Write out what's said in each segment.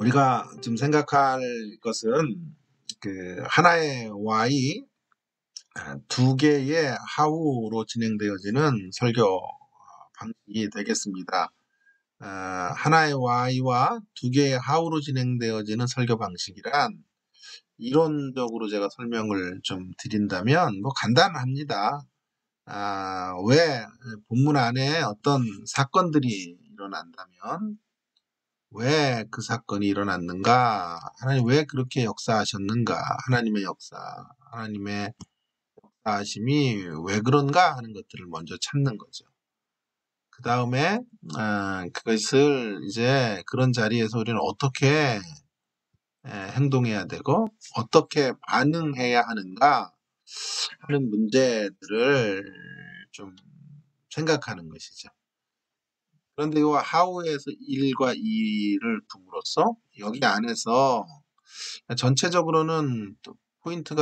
우리가 좀 생각할 것은 하나의 Y, 두 개의 하우로 진행되어지는 설교 방식이 되겠습니다. 하나의 Y와 두 개의 하우로 진행되어지는 설교 방식이란 이론적으로 제가 설명을 좀 드린다면 간단합니다. 왜 본문 안에 어떤 사건들이 일어난다면 왜 그 사건이 일어났는가? 하나님 왜 그렇게 역사하셨는가? 하나님의 역사, 하나님의 역사하심이 왜 그런가 하는 것들을 먼저 찾는 거죠. 그 다음에 그것을 이제 그런 자리에서 우리는 어떻게 행동해야 되고 어떻게 반응해야 하는가 하는 문제들을 좀 생각하는 것이죠. 그런데 이 하우에서 1과 2를 둠으로써 여기 안에서 전체적으로는 또 포인트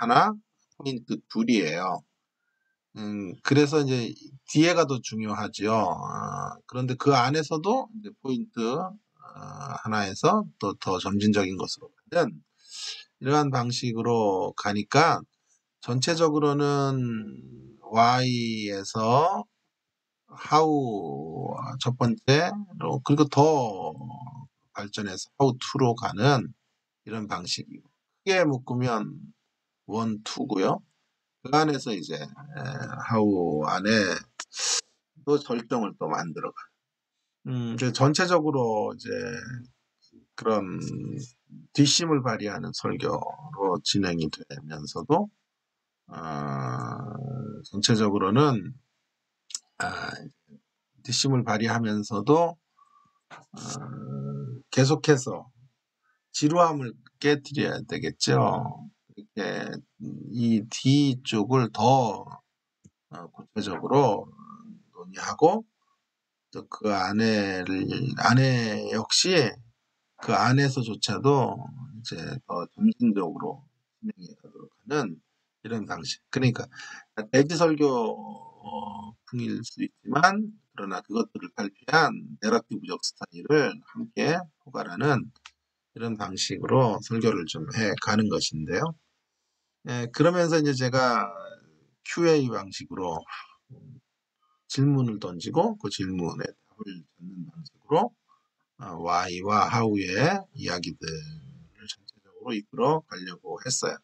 하나, 포인트 둘이에요. 그래서 이제 뒤에가 더 중요하죠. 그런데 그 안에서도 이제 포인트 하나에서 또 더 점진적인 것으로 가는 이러한 방식으로 가니까 전체적으로는 Y에서 하우 첫 번째로 그리고 더 발전해서 하우 2로 가는 이런 방식이고 크게 묶으면 1, 2고요. 그 안에서 이제 하우 안에 또 절정을 또 만들어가. 이제 전체적으로 이제 그런 뒷심을 발휘하는 설교로 진행이 되면서도 전체적으로는 뒷심을 발휘하면서도 계속해서 지루함을 깨뜨려야 되겠죠. 이렇게 이 뒤쪽을 더 구체적으로 논의하고 또 그 안에 역시 그 안에서조차도 이제 더 점진적으로 진행해 가도록 하는 이런 방식. 그러니까 대지 설교 풍일 수 있지만 그러나 그것들을 발표한 내러티브적 스타일을 함께 포괄하는 이런 방식으로 설교를 좀 해 가는 것인데요. 그러면서 이제 제가 Q&A 방식으로 질문을 던지고 그 질문에 답을 듣는 방식으로 Y와 하우의 이야기들을 전체적으로 이끌어 가려고 했어요.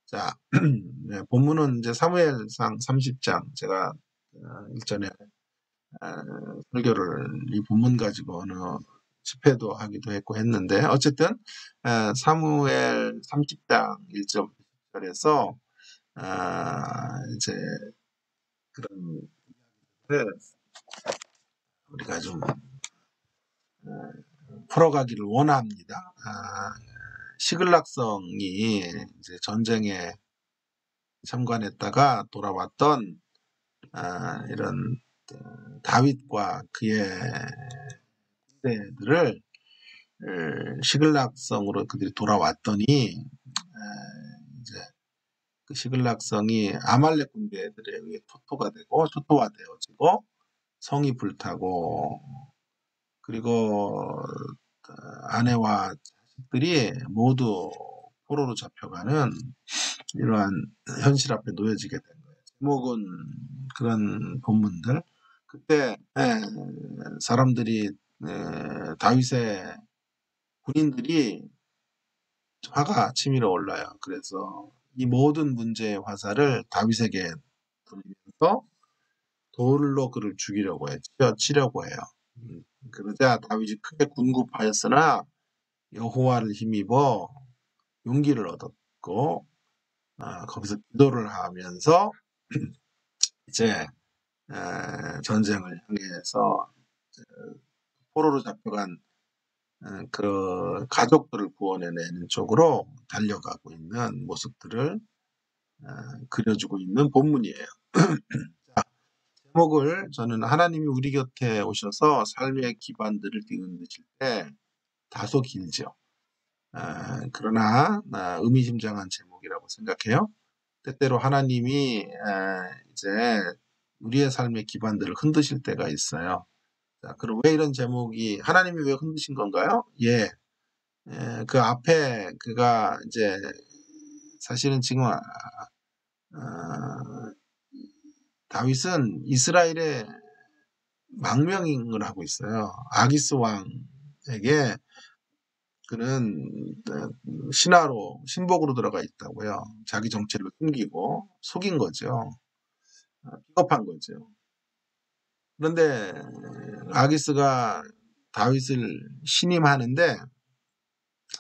자, 네, 본문은 이제 사무엘상 30장 제가 일전에 설교를 이 본문 가지고 어느 집회도 하기도 했고 했는데 어쨌든 사무엘 30장 1절에서 이제 그런 우리가 좀 풀어가기를 원합니다. 시글락성이 이제 전쟁에 참관했다가 돌아왔던 이런 다윗과 그의 군대들을 시글락성으로 그들이 돌아왔더니 이제 그 시글락성이 아말렉 군대들에 의해 초토화되어지고 성이 불타고 그리고 아내와 자식들이 모두 포로로 잡혀가는 이러한 현실 앞에 놓여지게 된 거예요. 제목은 그런 본문들. 그때 사람들이 다윗의 군인들이 화가 치밀어 올라요. 그래서 이 모든 문제의 화살을 다윗에게 돌리면서 돌로 그를 죽이려고 해요. 치려고 해요. 그러자 다윗이 크게 군굽하였으나 여호와를 힘입어 용기를 얻었고 거기서 기도를 하면서 이제 전쟁을 향해서 포로로 잡혀간 그 가족들을 구원해내는 쪽으로 달려가고 있는 모습들을 그려주고 있는 본문이에요. 자, 제목을 저는 하나님이 우리 곁에 오셔서 삶의 기반들을 띄우실 때 다소 길죠. 그러나 의미심장한 제목이라고 생각해요. 때때로 하나님이 이제 우리의 삶의 기반들을 흔드실 때가 있어요. 자, 그럼 왜 이런 제목이 하나님이 왜 흔드신 건가요? 예, 그 앞에 그가 이제 사실은 지금 다윗은 이스라엘의 망명을 하고 있어요. 아기스 왕에게 그는 신복으로 들어가 있다고요. 자기 정체를 숨기고 속인 거죠. 비겁한 거죠. 그런데 아기스가 다윗을 신임하는데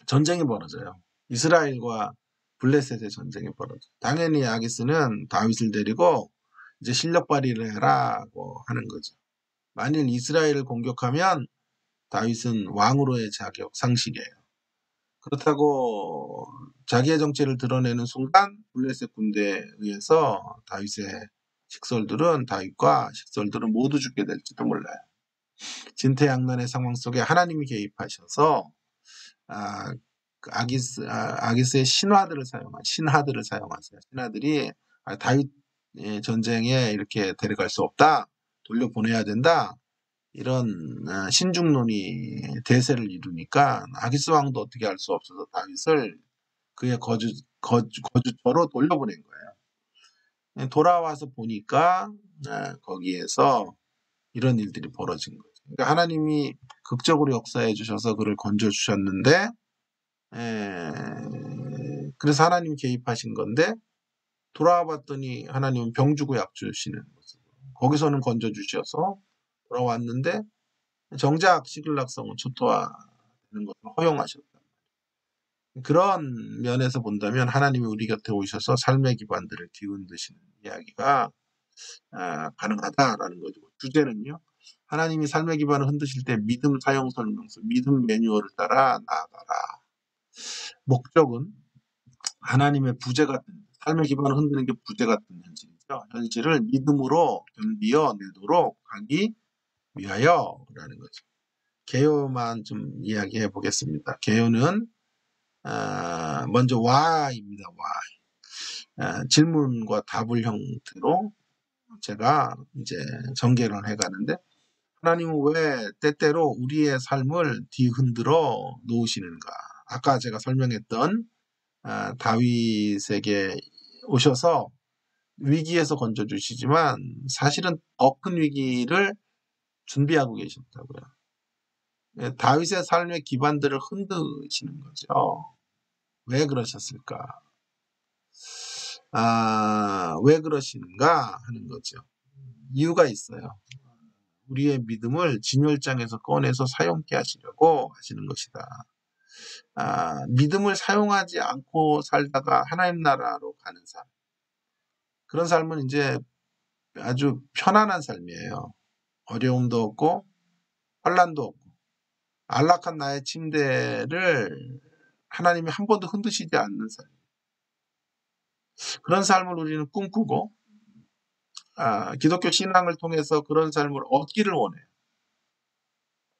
전쟁이 벌어져요. 이스라엘과 블레셋의 전쟁이 벌어져요. 당연히 아기스는 다윗을 데리고 이제 실력 발휘를 해라고 하는 거죠. 만일 이스라엘을 공격하면 다윗은 왕으로의 자격 상실이에요. 그렇다고 자기의 정체를 드러내는 순간 블레셋 군대에 의해서 다윗과 식솔들은 모두 죽게 될지도 몰라요. 진퇴양난의 상황 속에 하나님이 개입하셔서 아기스의 신하들을 사용하세요. 신하들이 다윗 전쟁에 이렇게 데려갈 수 없다. 돌려보내야 된다. 이런 신중론이 대세를 이루니까 아기스 왕도 어떻게 할 수 없어서 다윗을 그의 거주처로 돌려보낸 거예요. 돌아와서 보니까 거기에서 이런 일들이 벌어진 거죠. 그러니까 하나님이 극적으로 역사해 주셔서 그를 건져 주셨는데 그래서 하나님이 개입하신 건데 돌아와 봤더니 하나님은 병 주고 약 주시는 모습. 거기서는 건져 주셔서 돌아왔는데 정작 시글락성은 초토화되는 것을 허용하셨다. 그런 면에서 본다면 하나님이 우리 곁에 오셔서 삶의 기반들을 뒤흔드시는 이야기가 가능하다라는 거죠. 주제는요. 하나님이 삶의 기반을 흔드실 때 믿음 사용 설명서, 믿음 매뉴얼을 따라 나아가라. 목적은 하나님의 부재 같은 삶의 기반을 흔드는 게 부재 같은 현실이죠. 현실을 믿음으로 견디어내도록 하기 위하여라는 거죠. 개요만 좀 이야기해 보겠습니다. 개요는 먼저 why입니다. why. 질문과 답을 형태로 제가 이제 전개를 해가는데 하나님은 왜 때때로 우리의 삶을 뒤흔들어 놓으시는가? 아까 제가 설명했던 다윗에게 오셔서 위기에서 건져주시지만 사실은 더 큰 위기를 준비하고 계셨다고요. 다윗의 삶의 기반들을 흔드시는 거죠. 왜 그러셨을까? 왜 그러시는가 하는 거죠. 이유가 있어요. 우리의 믿음을 진열장에서 꺼내서 사용케 하시려고 하시는 것이다. 믿음을 사용하지 않고 살다가 하나님 나라로 가는 삶. 그런 삶은 이제 아주 편안한 삶이에요. 어려움도 없고 환란도 없고 안락한 나의 침대를 하나님이 한 번도 흔드시지 않는 삶. 그런 삶을 우리는 꿈꾸고 기독교 신앙을 통해서 그런 삶을 얻기를 원해요.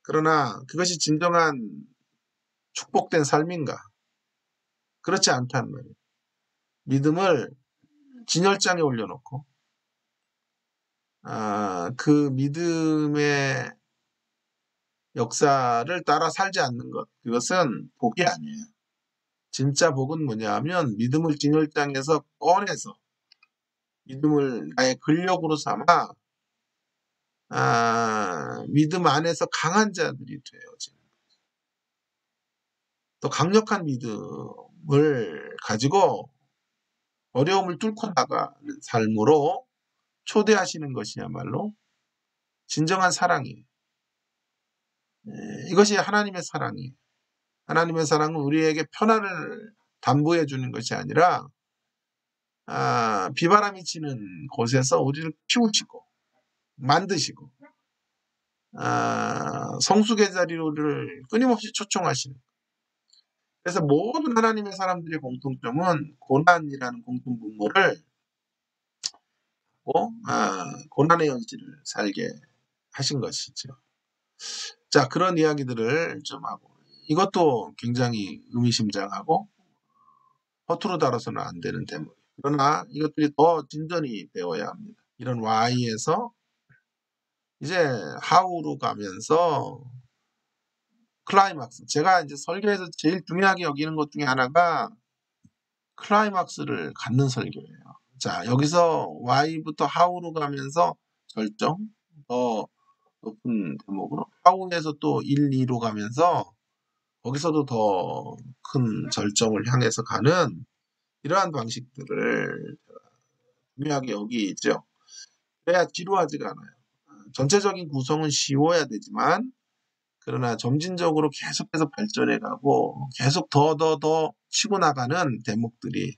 그러나 그것이 진정한 축복된 삶인가? 그렇지 않단 말이에요. 믿음을 진열장에 올려놓고 그 믿음의 역사를 따라 살지 않는 것, 그것은 복이 아니에요. 진짜 복은 뭐냐 하면 믿음을 진열장에서 꺼내서 믿음을 나의 근력으로 삼아 믿음 안에서 강한 자들이 되어지는 거죠. 또 강력한 믿음을 가지고 어려움을 뚫고 나가는 삶으로 초대하시는 것이야말로 진정한 사랑이에요. 이것이 하나님의 사랑이에요. 하나님의 사랑은 우리에게 편안을 담보해 주는 것이 아니라 비바람이 치는 곳에서 우리를 키우시고 만드시고 성숙의 자리를 끊임없이 초청하시는. 그래서 모든 하나님의 사람들의 공통점은 고난이라는 공통분모를 하고 고난의 현실을 살게 하신 것이죠. 자, 그런 이야기들을 좀 하고 이것도 굉장히 의미심장하고 허투루 다뤄서는 안 되는 대목. 그러나 이것들이 더 진전이 되어야 합니다. 이런 Y에서 이제 하우로 가면서 클라이막스. 제가 이제 설교에서 제일 중요하게 여기는 것 중에 하나가 클라이막스를 갖는 설교예요. 자, 여기서 Y부터 하우로 가면서 절정, 더 높은 대목으로 하우에서 또 1, 2로 가면서 거기서도 더 큰 절정을 향해서 가는 이러한 방식들을 중요하게 여기죠. 그래야 지루하지가 않아요. 전체적인 구성은 쉬워야 되지만 그러나 점진적으로 계속해서 발전해 가고 계속 더 치고 나가는 대목들이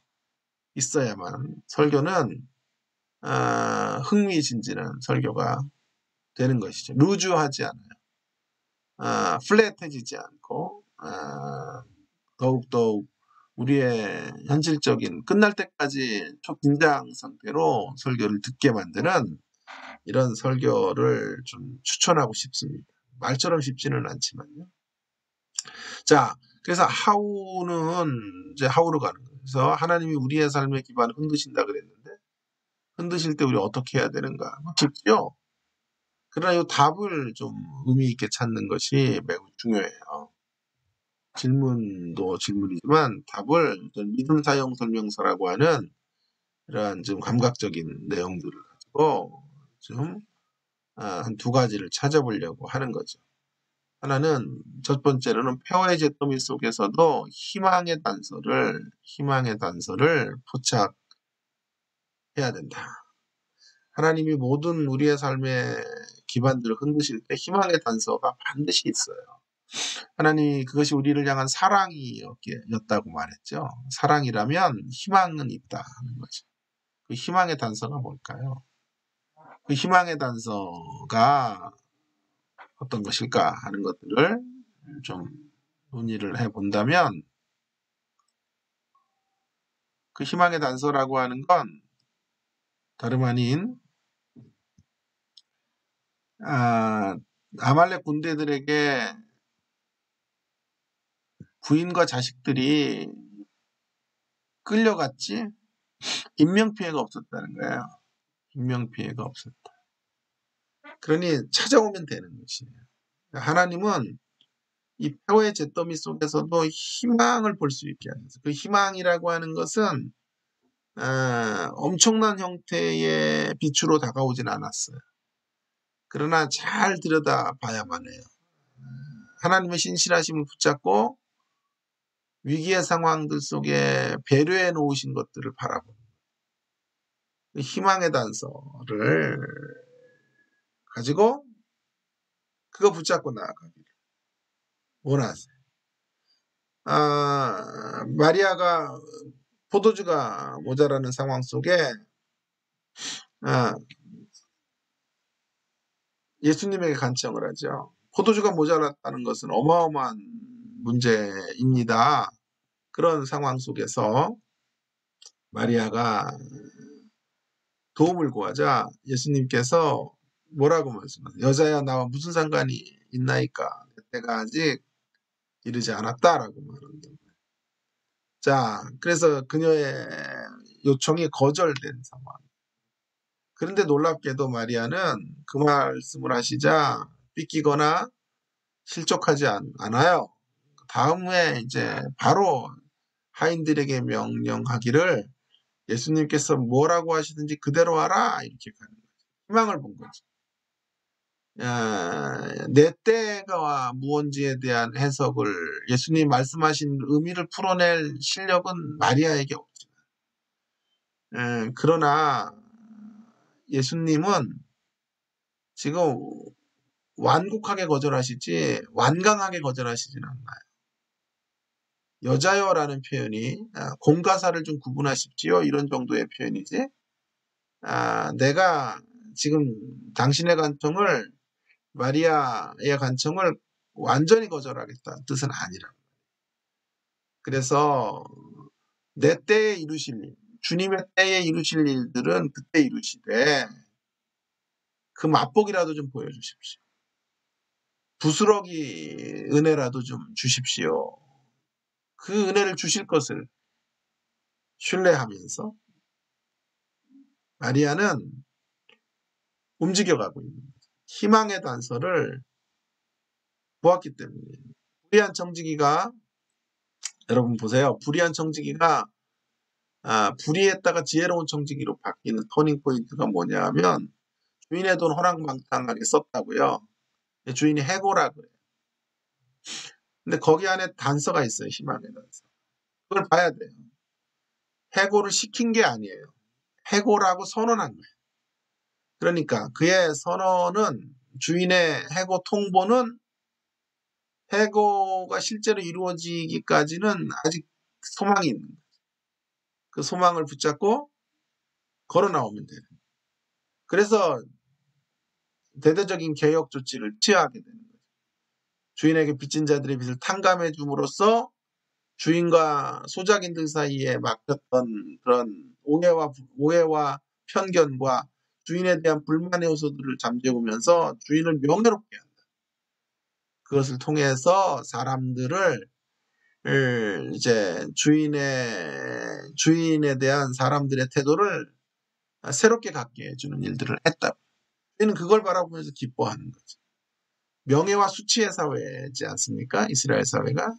있어야만 설교는 흥미진진한 설교가 되는 것이죠. 루즈하지 않아요. 플랫해지지 않고 더욱더욱 우리의 현실적인 끝날 때까지 초긴장 상태로 설교를 듣게 만드는 이런 설교를 좀 추천하고 싶습니다. 말처럼 쉽지는 않지만요. 자, 그래서 이제 하우로 가는 거예요. 그래서 하나님이 우리의 삶의 기반을 흔드신다 그랬는데 흔드실 때 우리 어떻게 해야 되는가? 쉽죠? 그러나 이 답을 좀 의미 있게 찾는 것이 매우 중요해요. 질문도 질문이지만 답을 믿음 사용 설명서라고 하는 이러한 좀 감각적인 내용들을 가지고 좀 한 두 가지를 찾아보려고 하는 거죠. 하나는 첫 번째로는 폐허의 잿더미 속에서도 희망의 단서를 포착해야 된다. 하나님이 모든 우리의 삶의 기반들을 흔드실 때 희망의 단서가 반드시 있어요. 하나님이 그것이 우리를 향한 사랑이었다고 말했죠. 사랑이라면 희망은 있다 하는 거죠. 그 희망의 단서가 뭘까요? 그 희망의 단서가 어떤 것일까 하는 것들을 좀 논의를 해본다면 그 희망의 단서라고 하는 건 다름 아닌 아말렉 군대들에게 부인과 자식들이 끌려갔지 인명피해가 없었다는 거예요. 인명피해가 없었다. 그러니 찾아오면 되는 것이에요. 하나님은 이 폐허의 잿더미 속에서도 희망을 볼 수 있게 하면서 그 희망이라고 하는 것은 엄청난 형태의 빛으로 다가오진 않았어요. 그러나 잘 들여다봐야만 해요. 하나님의 신실하심을 붙잡고 위기의 상황들 속에 배려해 놓으신 것들을 바라보는 그 희망의 단서를 가지고 그거 붙잡고 나아가기를 원하세요. 마리아가 포도주가 모자라는 상황 속에 아, 예수님에게 간청을 하죠. 포도주가 모자랐다는 것은 어마어마한 문제입니다. 그런 상황 속에서 마리아가 도움을 구하자 예수님께서 뭐라고 말씀하세요? 여자야 나와 무슨 상관이 있나이까? 때가 아직 이르지 않았다라고 말합니다. 자, 그래서 그녀의 요청이 거절된 상황. 그런데 놀랍게도 마리아는 그 말씀을 하시자 삐끼거나 실족하지 않아요. 다음에 이제 바로 하인들에게 명령하기를 예수님께서 뭐라고 하시든지 그대로 하라 이렇게 가는 거죠. 희망을 본 거죠. 내 때가 무언지에 대한 해석을 예수님 말씀하신 의미를 풀어낼 실력은 마리아에게 없지만 그러나 예수님은 지금 완곡하게 거절하시지 완강하게 거절하시지는 않나요. 여자여라는 표현이 공가사를 좀 구분하십시오 이런 정도의 표현이지 내가 지금 당신의 간청을 마리아의 간청을 완전히 거절하겠다는 뜻은 아니라. 그래서 내 때에 이루실 일, 주님의 때에 이루실 일들은 그때 이루시되 그 맛보기라도 좀 보여주십시오. 부스러기 은혜라도 좀 주십시오. 그 은혜를 주실 것을 신뢰하면서 마리아는 움직여가고 있는 거죠. 희망의 단서를 보았기 때문이에요. 불의한 청지기가 여러분 보세요. 불의한 청지기가 불의했다가 지혜로운 청지기로 바뀌는 터닝 포인트가 뭐냐 하면 주인의 돈 허랑방탕하게 썼다고요. 주인이 해고라 그래요. 근데 거기 안에 단서가 있어요. 희망의 단서. 그걸 봐야 돼요. 해고를 시킨 게 아니에요. 해고라고 선언한 거예요. 그러니까 그의 선언은 주인의 해고 통보는 해고가 실제로 이루어지기까지는 아직 소망이 있는 거예요. 그 소망을 붙잡고 걸어 나오면 돼요. 그래서 대대적인 개혁 조치를 취하게 되는 거예요. 주인에게 빚진 자들의 빚을 탕감해 줌으로써 주인과 소작인들 사이에 막혔던 그런 오해와 편견과 주인에 대한 불만의 요소들을 잠재우면서 주인을 명예롭게 한다. 그것을 통해서 사람들을 이제 주인에 대한 사람들의 태도를 새롭게 갖게 해주는 일들을 했다. 주인은 그걸 바라보면서 기뻐하는 거죠. 명예와 수치의 사회지 않습니까? 이스라엘 사회가.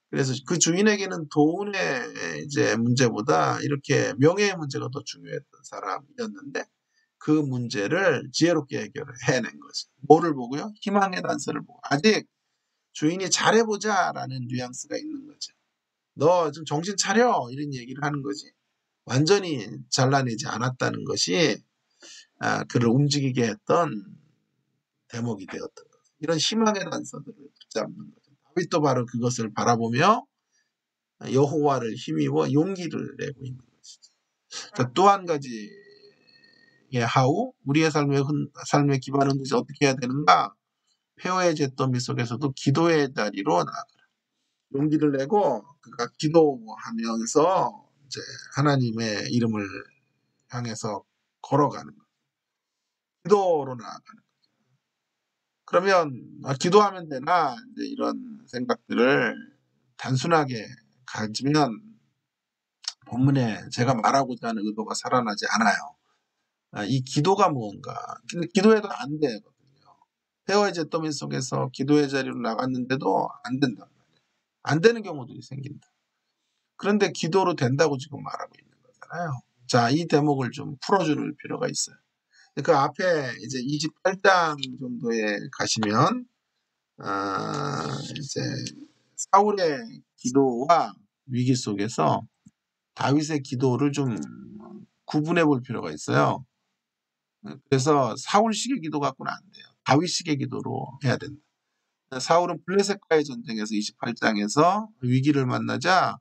그래서 그 주인에게는 돈의 이제 문제보다 이렇게 명예의 문제가 더 중요했던 사람이었는데 그 문제를 지혜롭게 해낸 거죠. 뭐를 보고요? 희망의 단서를 보고. 아직 주인이 잘해보자라는 뉘앙스가 있는 거죠. 너 좀 정신 차려 이런 얘기를 하는 거지. 완전히 잘라내지 않았다는 것이 그를 움직이게 했던 대목이 되었던 거죠. 이런 희망의 단서들을 붙잡는 거죠. 다윗도 바로 그것을 바라보며 여호와를 힘입어 용기를 내고 있는 것이죠. 또 한 가지의 하우, 우리의 삶의 기반은 어떻게 해야 되는가? 폐허의 잿더미 속에서도 기도의 자리로 나아가라. 용기를 내고 그가 기도하면서 이제 하나님의 이름을 향해서 걸어가는 거예요. 기도로 나아가는 거예요. 그러면 기도하면 되나 이제 이런 생각들을 단순하게 가지면 본문에 제가 말하고자 하는 의도가 살아나지 않아요. 이 기도가 무언가. 근데 기도해도 안 되거든요. 폐허의 잿더미 속에서 기도의 자리로 나갔는데도 안 된단 말이에요. 안 되는 경우들이 생긴다. 그런데 기도로 된다고 지금 말하고 있는 거잖아요. 자, 이 대목을 좀 풀어줄 필요가 있어요. 그 앞에 이제 28장 정도에 가시면, 이제 사울의 기도와 위기 속에서 다윗의 기도를 좀 구분해 볼 필요가 있어요. 그래서 사울식의 기도 갖고는 안 돼요. 다윗식의 기도로 해야 된다. 사울은 블레셋과의 전쟁에서 28장에서 위기를 만나자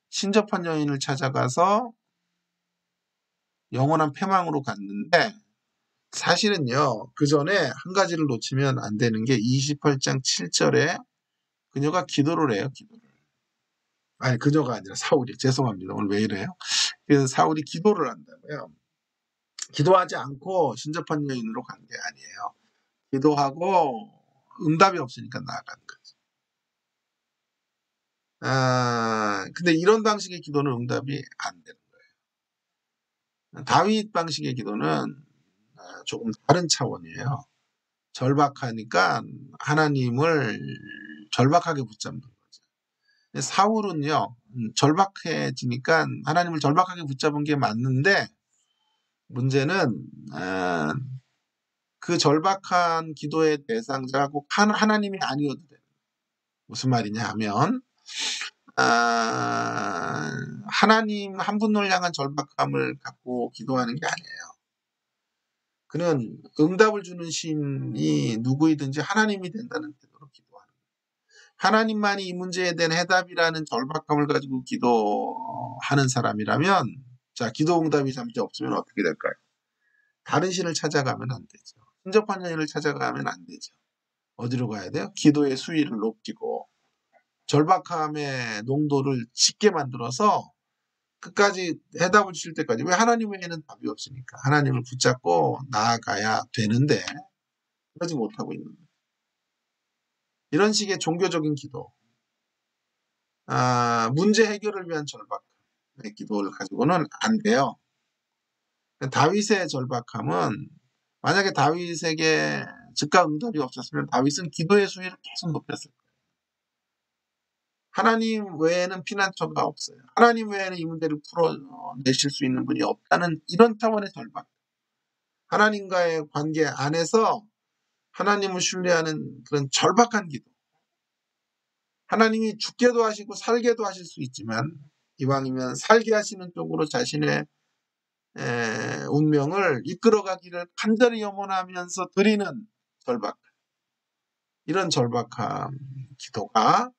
신접한 여인을 찾아가서 영원한 패망으로 갔는데 사실은요. 그 전에 한 가지를 놓치면 안 되는 게 28장 7절에 그녀가 기도를 해요. 기도를. 아니 그녀가 아니라 사울이. 죄송합니다. 오늘 왜 이래요? 그래서 사울이 기도를 한다고요. 기도하지 않고 신접한 여인으로 간 게 아니에요. 기도하고 응답이 없으니까 나아간 거죠. 근데 이런 방식의 기도는 응답이 안 되는 거예요. 다윗 방식의 기도는 조금 다른 차원이에요. 절박하니까 하나님을 절박하게 붙잡는 거죠. 사울은요, 절박해지니까 하나님을 절박하게 붙잡은 게 맞는데 문제는 그 절박한 기도의 대상자가 꼭 하나님이 아니어도 돼요. 무슨 말이냐 하면 하나님 한 분을 향한 절박함을 갖고 기도하는 게 아니에요. 그는 응답을 주는 신이 누구이든지 하나님이 된다는 태도로 기도하는 거예요. 하나님만이 이 문제에 대한 해답이라는 절박함을 가지고 기도하는 사람이라면 자, 기도 응답이 잠시 없으면 어떻게 될까요? 다른 신을 찾아가면 안 되죠. 신접한 여인을 찾아가면 안 되죠. 어디로 가야 돼요? 기도의 수위를 높이고 절박함의 농도를 짙게 만들어서 끝까지 해답을 주실 때까지. 왜? 하나님 외에는 답이 없으니까 하나님을 붙잡고 나아가야 되는데 그러지 못하고 있는 거예요. 이런 식의 종교적인 기도, 문제 해결을 위한 절박함의 기도를 가지고는 안 돼요. 다윗의 절박함은 만약에 다윗에게 즉각 응답이 없었으면 다윗은 기도의 수위를 계속 높였을 거예요. 하나님 외에는 피난처가 없어요. 하나님 외에는 이 문제를 풀어내실 수 있는 분이 없다는 이런 차원의 절박. 하나님과의 관계 안에서 하나님을 신뢰하는 그런 절박한 기도. 하나님이 죽게도 하시고 살게도 하실 수 있지만 이왕이면 살게 하시는 쪽으로 자신의 운명을 이끌어가기를 간절히 염원하면서 드리는 절박. 이런 절박한 기도가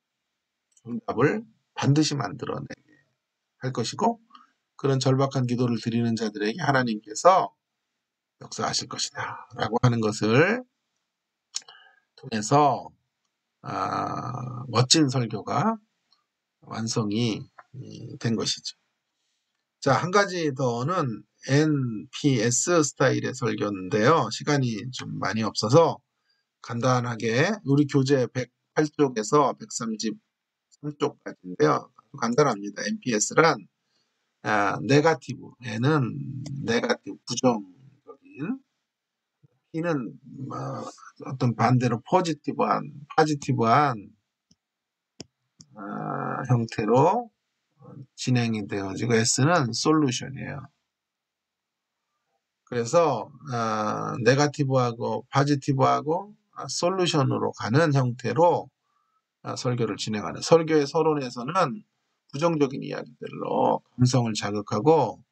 응답을 반드시 만들어내게 할 것이고 그런 절박한 기도를 드리는 자들에게 하나님께서 역사하실 것이다 라고 하는 것을 통해서 멋진 설교가 완성이 된 것이죠. 자, 한 가지 더는 NPS 스타일의 설교인데요. 시간이 좀 많이 없어서 간단하게 우리 교재 108쪽에서 133쪽까지인데요. 간단합니다. NPS란 네가티브, N은 네가티브, 부정적인, P는 어떤 반대로 포지티브한 형태로 진행이 되어지고 S는 솔루션이에요. 그래서 네가티브하고 포지티브하고 솔루션으로 가는 형태로 설교를 진행하는 설교의 서론에서는 부정적인 이야기들로 감성을 자극하고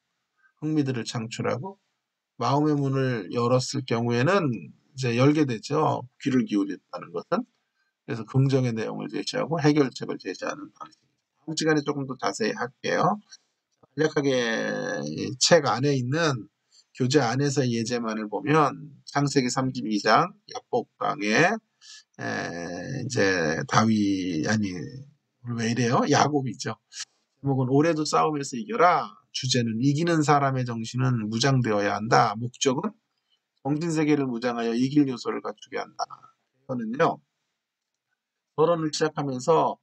흥미들을 창출하고 마음의 문을 열었을 경우에는 이제 열게 되죠. 귀를 기울였다는 것은. 그래서 긍정의 내용을 제시하고 해결책을 제시하는 방식입니다. 다음 시간에 조금 더 자세히 할게요. 간략하게 이 책 안에 있는 교재 안에서의 예제만을 보면 창세기 32장 야복강에 이제 왜 이래요? 야곱이죠. 제목은 올해도 싸움에서 이겨라. 주제는 이기는 사람의 정신은 무장되어야 한다. 목적은 정신세계를 무장하여 이길 요소를 갖추게 한다. 이거는요. 서론을 시작하면서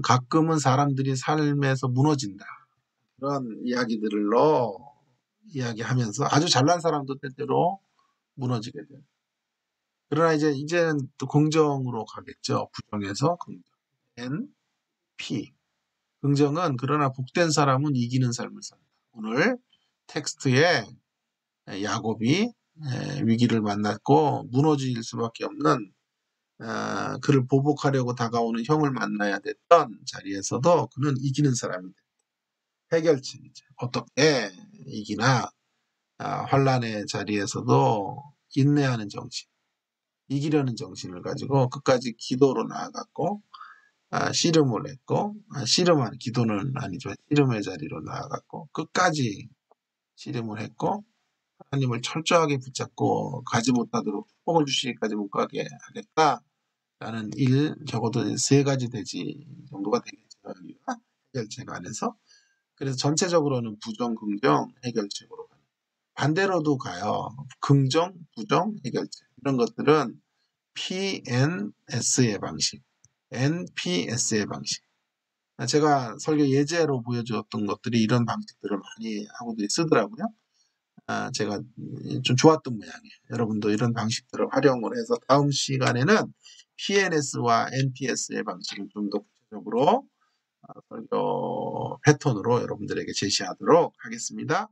가끔은 사람들이 삶에서 무너진다. 그런 이야기들로 이야기하면서 아주 잘난 사람도 때때로 무너지게 돼요. 그러나 이제는 또 긍정으로 가겠죠. 부정에서 긍정. N, P. 긍정은 그러나 복된 사람은 이기는 삶을 산다. 오늘 텍스트에 야곱이 위기를 만났고 무너질 수밖에 없는 그를 보복하려고 다가오는 형을 만나야 됐던 자리에서도 그는 이기는 사람이 됐다. 해결책이죠. 어떻게 이기나 환란의 자리에서도 인내하는 정신, 이기려는 정신을 가지고 끝까지 기도로 나아갔고 씨름을 했고 씨름한 기도는 아니죠. 씨름의 자리로 나아갔고 끝까지 씨름을 했고 하나님을 철저하게 붙잡고 가지 못하도록 축복을 주시기까지 못 가게 하겠다라는 일 적어도 3가지 대지 정도가 되겠죠. 해결책 안에서. 그래서 전체적으로는 부정, 긍정, 해결책으로 가요. 반대로도 가요. 긍정, 부정, 해결책. 이런 것들은 PNS의 방식, NPS의 방식. 제가 설교 예제로 보여주었던 것들이 이런 방식들을 많이 하고들 쓰더라고요. 제가 좀 좋았던 모양이에요. 여러분도 이런 방식들을 활용을 해서 다음 시간에는 PNS와 NPS의 방식을 좀 더 구체적으로 설교 패턴으로 여러분들에게 제시하도록 하겠습니다.